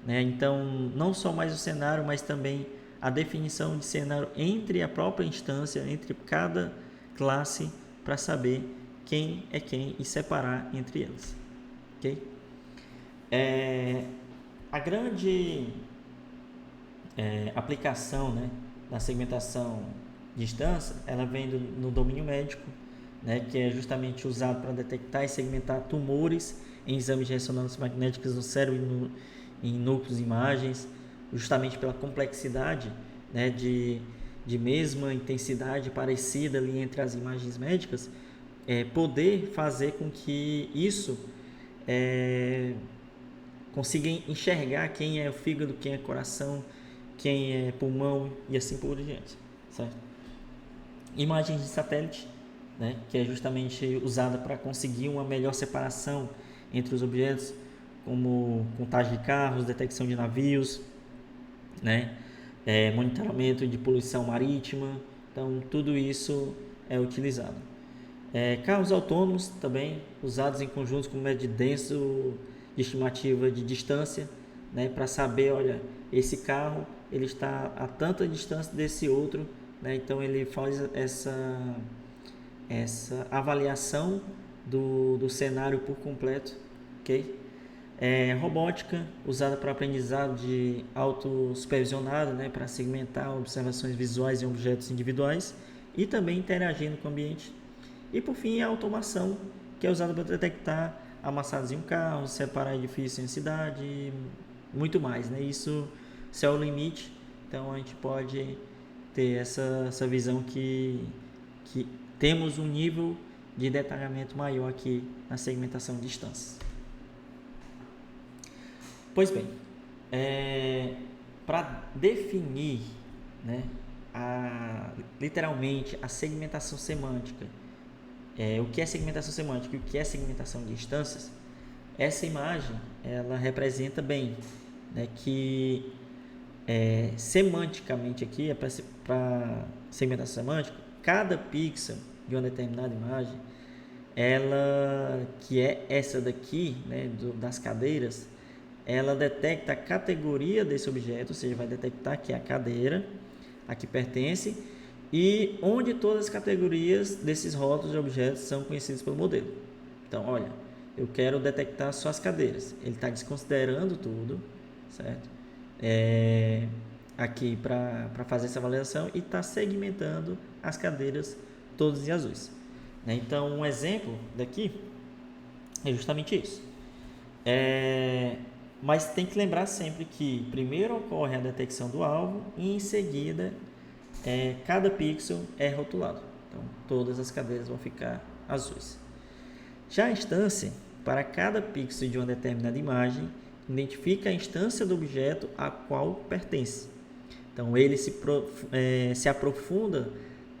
S1: né? Então, não só mais o cenário, mas também a definição de cenário entre a própria instância, entre cada classe, para saber quem é quem e separar entre elas, ok? A grande aplicação, né, da segmentação de instância, ela vem no domínio médico, né, que é justamente usado para detectar e segmentar tumores em exames de ressonância magnética no cérebro e em núcleos de imagens, justamente pela complexidade, né, de mesma intensidade parecida ali entre as imagens médicas, poder fazer com que isso consiga enxergar quem é o fígado, quem é o coração, quem é pulmão e assim por diante, certo? Imagens de satélite, né, que é justamente usada para conseguir uma melhor separação entre os objetos, como contagem de carros, detecção de navios, né, monitoramento de poluição marítima. Então, tudo isso é utilizado. Carros autônomos também, usados em conjuntos com método denso de estimativa de distância, né, para saber, olha, esse carro ele está a tanta distância desse outro, né, então ele faz essa avaliação do cenário por completo, ok? Robótica, usada para aprendizado de autossupervisionado, né, para segmentar observações visuais em objetos individuais e também interagindo com o ambiente. E por fim, a automação, que é usada para detectar amassados em um carro, separar edifícios em cidade e muito mais, né? Isso é o limite, então a gente pode ter essa visão que temos um nível de detalhamento maior aqui na segmentação de instâncias. Pois bem, para definir, né, literalmente a segmentação semântica, o que é segmentação semântica e o que é segmentação de instâncias, essa imagem ela representa bem, né, que semanticamente aqui, para segmentação semântica, cada pixel de uma determinada imagem, ela que é essa daqui, né, das cadeiras, ela detecta a categoria desse objeto, ou seja, vai detectar que é a cadeira a que pertence e onde todas as categorias desses rótulos de objetos são conhecidos pelo modelo. Então, olha, eu quero detectar só as cadeiras. Ele está desconsiderando tudo, certo? Aqui para fazer essa avaliação e está segmentando as cadeiras todas em azuis. Então, um exemplo daqui é justamente isso. Mas tem que lembrar sempre que primeiro ocorre a detecção do alvo e em seguida cada pixel é rotulado. Então, todas as cadeiras vão ficar azuis. Já a instância, para cada pixel de uma determinada imagem, identifica a instância do objeto a qual pertence. Então, ele se aprofunda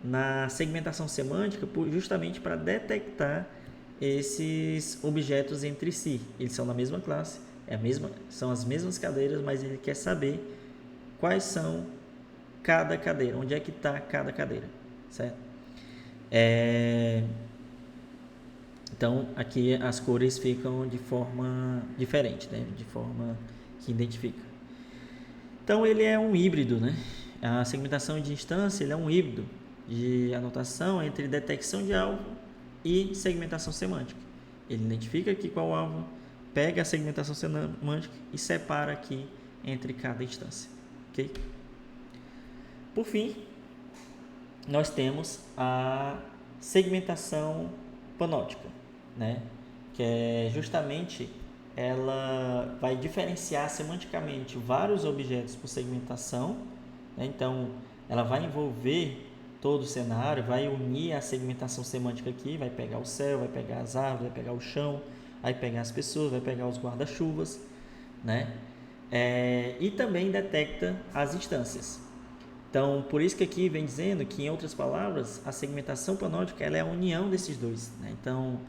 S1: na segmentação semântica justamente para detectar esses objetos entre si. Eles são da mesma classe, são as mesmas cadeiras, mas ele quer saber quais são cada cadeira, onde é que está cada cadeira, certo? Então, aqui as cores ficam de forma diferente, né? De forma que identifica. Então, ele é um híbrido, né? A segmentação de instância ele é um híbrido de anotação entre detecção de alvo e segmentação semântica. Ele identifica aqui qual alvo, pega a segmentação semântica e separa aqui entre cada instância, ok? Por fim, nós temos a segmentação panóptica, né? Que é justamente ela vai diferenciar semanticamente vários objetos por segmentação, né? Então ela vai envolver todo o cenário, vai unir a segmentação semântica aqui, vai pegar o céu, vai pegar as árvores, vai pegar o chão, vai pegar as pessoas, vai pegar os guarda-chuvas, né? E também detecta as instâncias. Então, por isso que aqui vem dizendo que, em outras palavras, a segmentação panóptica ela é a união desses dois, né? Então,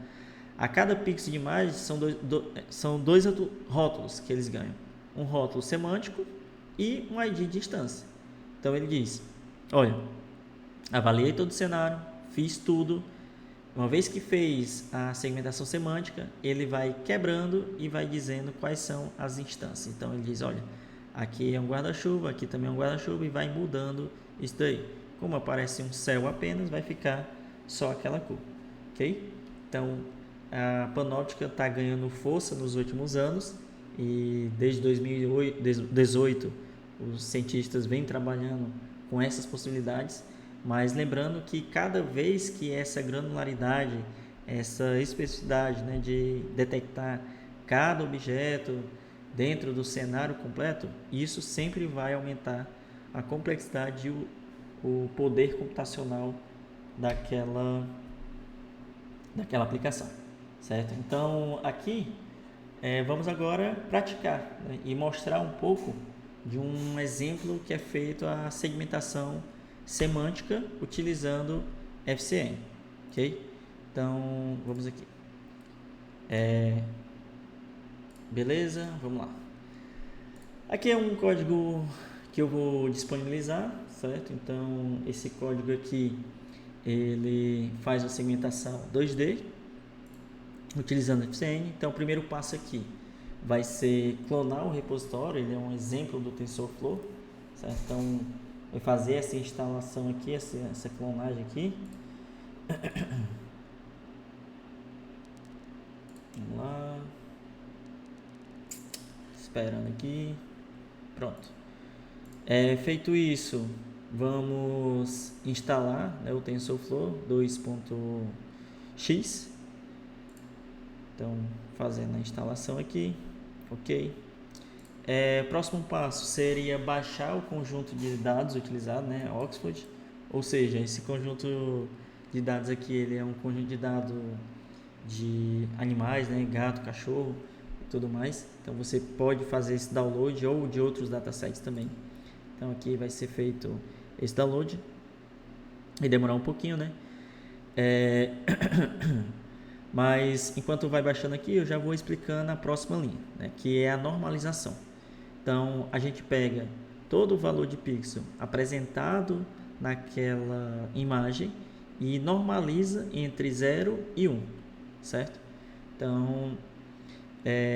S1: a cada pixel de imagem são dois rótulos que eles ganham. Um rótulo semântico e um ID de instância. Então, ele diz, olha, avaliei todo o cenário, fiz tudo. Uma vez que fez a segmentação semântica, ele vai quebrando e vai dizendo quais são as instâncias. Então, ele diz, olha, aqui é um guarda-chuva, aqui também é um guarda-chuva e vai mudando isso daí. Como aparece um céu apenas, vai ficar só aquela cor, ok? Então, a panóptica está ganhando força nos últimos anos e desde 2018 os cientistas vêm trabalhando com essas possibilidades, mas lembrando que cada vez que essa granularidade, essa especificidade, né, de detectar cada objeto dentro do cenário completo, isso sempre vai aumentar a complexidade e o poder computacional daquela aplicação, certo? Então, aqui vamos agora praticar, né, e mostrar um pouco de um exemplo que é feito a segmentação semântica utilizando FCM. ok? Então, vamos aqui. Beleza, vamos lá. Aqui é um código que eu vou disponibilizar, certo? Então, esse código aqui, ele faz a segmentação 2D, utilizando FCN. Então, o primeiro passo aqui vai ser clonar o repositório, ele é um exemplo do TensorFlow, certo? Então, vai fazer essa instalação aqui, essa clonagem aqui. Vamos lá. Esperando aqui. Pronto. Feito isso, vamos instalar, né, o TensorFlow 2.x. Então, fazendo a instalação aqui. Ok. Próximo passo seria baixar o conjunto de dados utilizado, né, Oxford. Ou seja, esse conjunto de dados aqui, ele é um conjunto de dados de animais, né, gato, cachorro e tudo mais. Então você pode fazer esse download ou de outros datasets também. Então aqui vai ser feito esse download e demorar um pouquinho, né? Mas enquanto vai baixando aqui, eu já vou explicando a próxima linha, né, que é a normalização. Então a gente pega todo o valor de pixel apresentado naquela imagem e normaliza entre 0 e 1, certo? Então,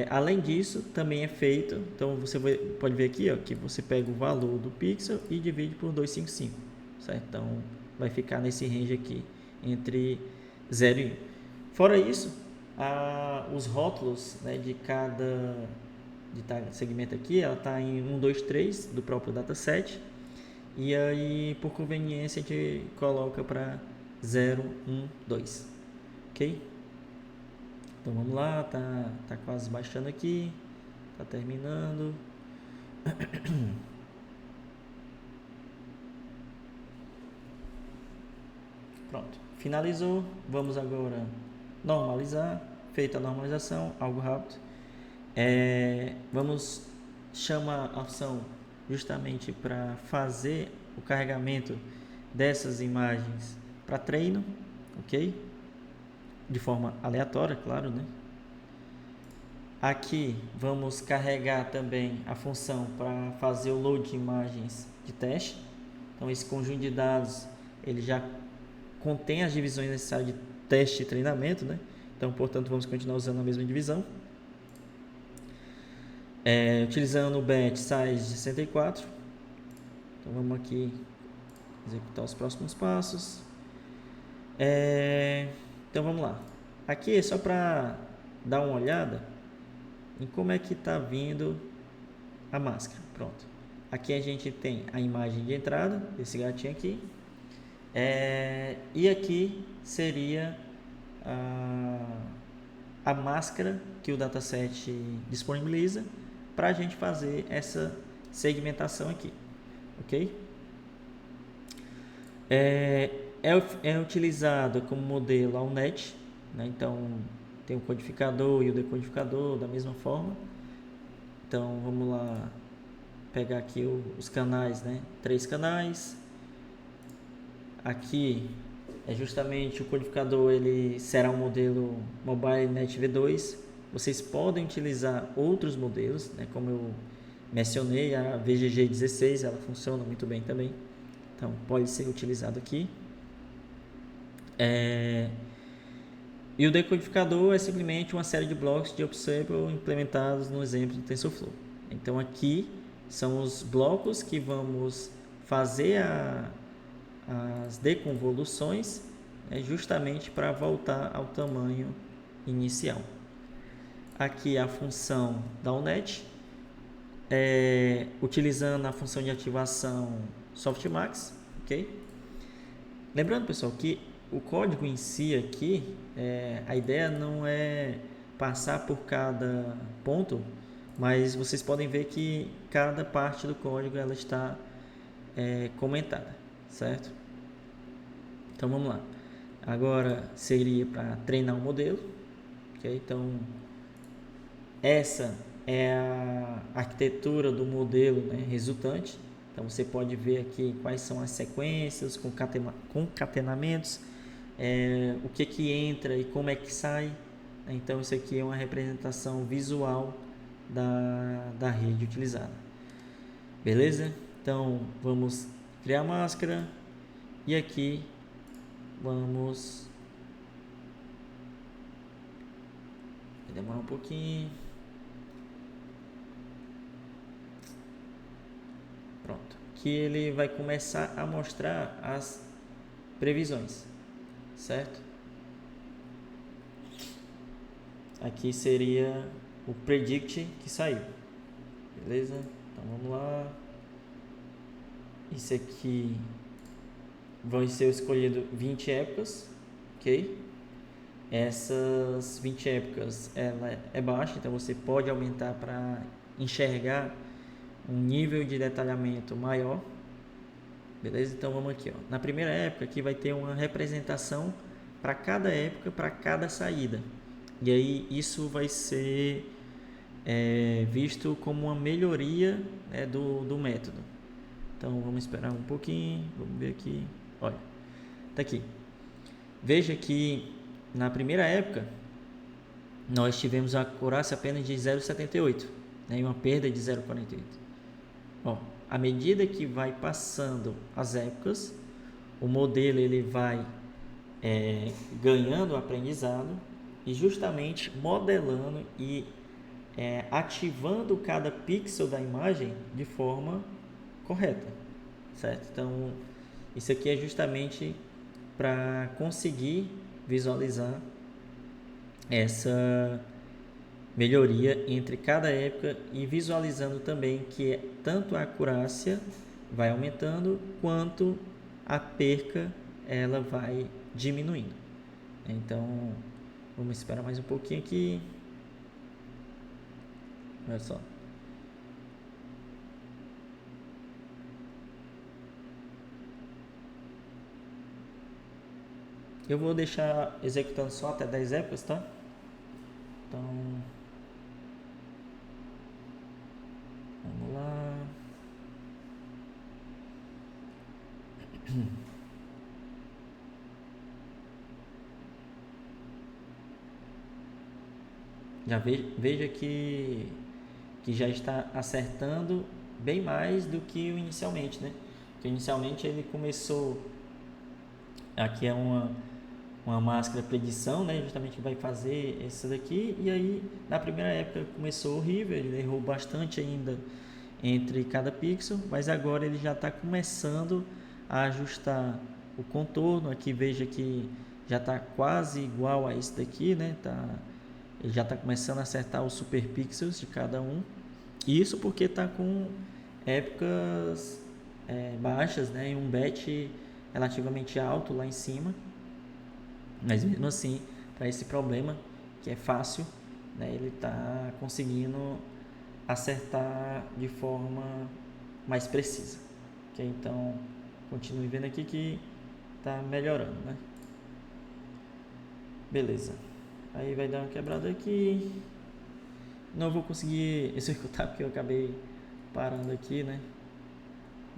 S1: além disso, também é feito, então você pode ver aqui, ó, que você pega o valor do pixel e divide por 255, certo? Então, vai ficar nesse range aqui, entre 0 e 1. Fora isso, os rótulos, né, de cada segmento aqui, ela está em 1, 2, 3 do próprio dataset, e aí, por conveniência, a gente coloca para 0, 1, 2, ok? Então vamos lá, tá quase baixando aqui, tá terminando. Pronto, finalizou. Vamos agora normalizar. Feita a normalização, algo rápido. Vamos chamar a opção justamente para fazer o carregamento dessas imagens para treino, ok? De forma aleatória, claro, né? Aqui vamos carregar também a função para fazer o load de imagens de teste. Então esse conjunto de dados ele já contém as divisões necessárias de teste e treinamento, né? Então, portanto, vamos continuar usando a mesma divisão. Utilizando o batch size de 64. Então vamos aqui executar os próximos passos. Então vamos lá. Aqui é só para dar uma olhada em como é que está vindo a máscara. Pronto. Aqui a gente tem a imagem de entrada desse gatinho aqui. E aqui seria a máscara que o dataset disponibiliza para a gente fazer essa segmentação aqui, ok? É utilizado como modelo a UNet, né? Então tem o codificador e o decodificador da mesma forma. Então vamos lá pegar aqui os canais, né? 3 canais. Aqui é justamente o codificador, ele será um modelo MobileNet V2. Vocês podem utilizar outros modelos, né? Como eu mencionei, a VGG16, ela funciona muito bem também. Então, pode ser utilizado aqui. E o decodificador é simplesmente uma série de blocos de observable implementados no exemplo do TensorFlow. Então, aqui são os blocos que vamos fazer as deconvoluções, né, justamente para voltar ao tamanho inicial. Aqui a função da UNet, utilizando a função de ativação softmax, ok? Lembrando, pessoal, que o código em si aqui, a ideia não é passar por cada ponto, mas vocês podem ver que cada parte do código ela está comentada, certo? Então vamos lá. Agora seria para treinar o modelo, ok? Então essa é a arquitetura do modelo, né, resultante. Então você pode ver aqui quais são as sequências, concatenamentos, o que entra e como é que sai. Então isso aqui é uma representação visual da rede utilizada. Beleza? Então vamos criar a máscara e aqui vamos demorar um pouquinho. Pronto. Que ele vai começar a mostrar as previsões, certo? Aqui seria o predict que saiu, beleza? Então vamos lá. Isso aqui vai ser escolhido 20 épocas, ok? Essas 20 épocas ela é baixa, então você pode aumentar para enxergar um nível de detalhamento maior, beleza? Então vamos aqui, ó. Na primeira época aqui vai ter uma representação para cada época, para cada saída, e aí isso vai ser visto como uma melhoria, né, do método. Então vamos esperar um pouquinho, vamos ver aqui, olha, tá aqui. Veja que na primeira época nós tivemos a acurácia apenas de 0,78, né, e uma perda de 0,48. Bom, à medida que vai passando as épocas, o modelo ele vai ganhando aprendizado e justamente modelando e ativando cada pixel da imagem de forma correta, certo? Então, isso aqui é justamente para conseguir visualizar essa melhoria entre cada época e visualizando também que tanto a acurácia vai aumentando quanto a perca ela vai diminuindo. Então, vamos esperar mais um pouquinho aqui. Olha só. Eu vou deixar executando só até 10 épocas, tá? Então, vamos lá. Já veja que já está acertando bem mais do que o inicialmente, né? Porque inicialmente ele começou, aqui é uma máscara predição, né? Justamente vai fazer essa daqui, e aí na primeira época começou horrível, ele errou bastante ainda entre cada pixel, mas agora ele já está começando a ajustar o contorno. Aqui veja que já está quase igual a esse daqui, né? Ele já está começando a acertar os super pixels de cada um. Isso porque está com épocas baixas, né? E um bet relativamente alto lá em cima. Mas mesmo assim, para esse problema que é fácil, né? Ele está conseguindo acertar de forma mais precisa. Okay? Então, continue vendo aqui que está melhorando, né? Beleza. Aí vai dar uma quebrada aqui. Não vou conseguir executar porque eu acabei parando aqui, né?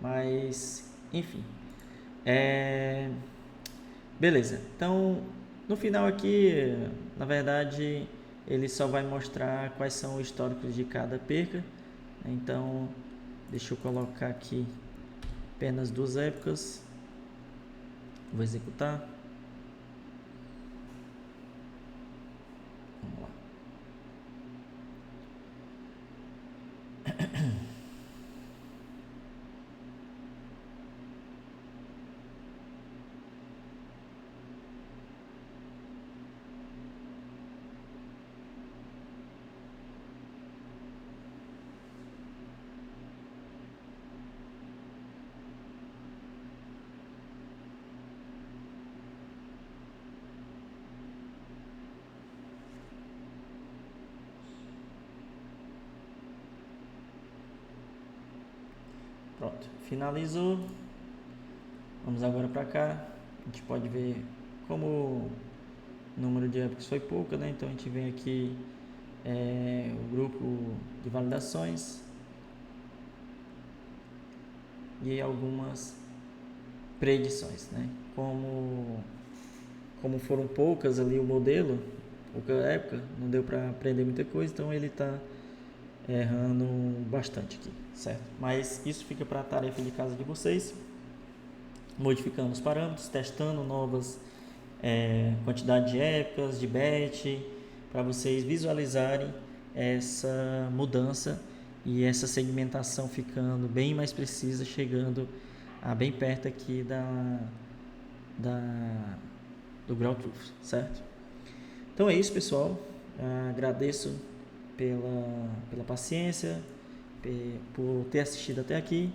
S1: Mas, enfim. Beleza. Então, no final aqui, na verdade, ele só vai mostrar quais são os históricos de cada perca. Então, deixa eu colocar aqui apenas 2 épocas. Vou executar. Vamos lá. Pronto, finalizou. Vamos agora para cá. A gente pode ver como o número de épocas foi pouco, né? Então a gente vem aqui o grupo de validações e algumas predições, né? como foram poucas ali o modelo, pouca época, não deu para aprender muita coisa, então ele está errando bastante aqui, certo? Mas isso fica para a tarefa de casa de vocês, modificando os parâmetros, testando novas quantidade de épocas, de batch, para vocês visualizarem essa mudança e essa segmentação ficando bem mais precisa, chegando a bem perto aqui do ground truth, certo? Então é isso, pessoal. Agradeço pela paciência, por ter assistido até aqui.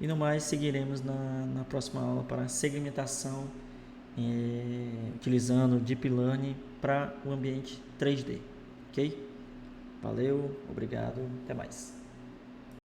S1: E no mais, seguiremos na próxima aula para a segmentação utilizando Deep Learning para o ambiente 3D. Ok? Valeu, obrigado, até mais.